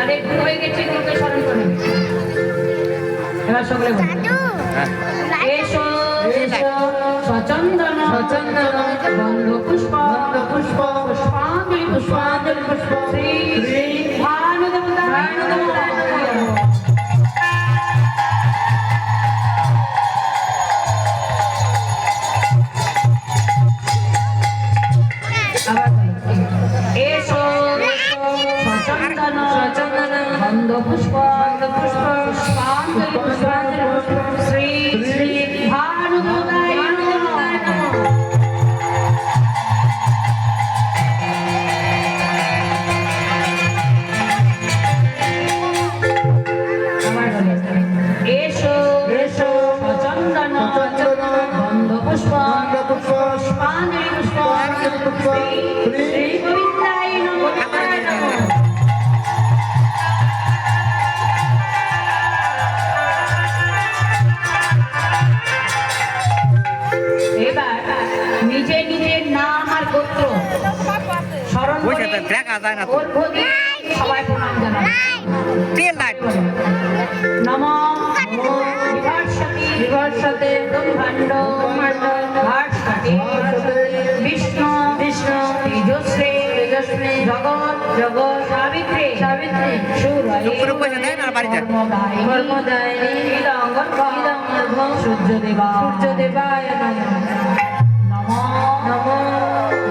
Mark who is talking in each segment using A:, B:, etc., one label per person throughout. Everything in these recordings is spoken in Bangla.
A: তাহলে একটু হয়ে গেছে তোকে স্মরণ করে নিচ্ছি। এবার সকলে বলো এসো এসো সচন্দন সচন্দন বন্ধ পুষ্প পুষ্প পুষ্পাঞ্জলি পুষ্পাঞ্জলি পুষ্প শ্রী শ্রী ভানুদেবতা ভানুদেবতা এসো সচন্দন সচন্দন বন্ধ পুষ্প পুষ্প পুষ্পাঞ্জলি পুষ্পাঞ্জলি পুষ্প শ্রী শ্রী ভানুদেবতায় নমঃ। এসো এসো সচন্দন বন্ধ পুষ্প পুষ্পাঞ্জলি পুষ্প শ্রী গোবিন্দায় নমঃ। এবার নিজের নিজের নাম আর গোত্র স্মরণ করে ওর ভোগে সবাই প্রণাম জানাবে। নমঃ বিভর্ষতি বিভর্ষতে ব্রহ্মাণ্ড ভাস্বতি বিষ্ণু বিষ্ণু তেজস্বে তেজস্বে জগৎ জগৎ সাবিত্রী সাবিত্রী সুরায়ে ধর্মদায়িনী ধর্মদায়িনী ইদং সূর্যদেবা সূর্যদেবায় নমঃ। নমঃ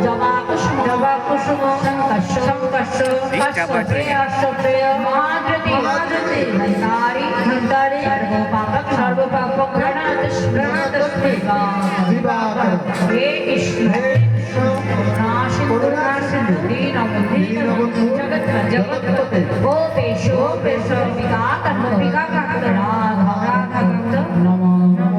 A: জবা কুসুম জবা কুসুম শঙ্কর্ষ শঙ্কর্ষ অশ্বপ্রেয় অশ্বপ্রেয় মহাদ্রতি মহাদ্রতি ধন্তারি ধন্তারি সর্বপাপ প্রণাতস্মি হে কৃষ্ণ করুণাসিন্ধু দীনবন্ধু জগৎপতে গোপেশ গোপেশ বিকাকান্ত বিকাকান্ত রাধা রাধাকান্ত নমঃ।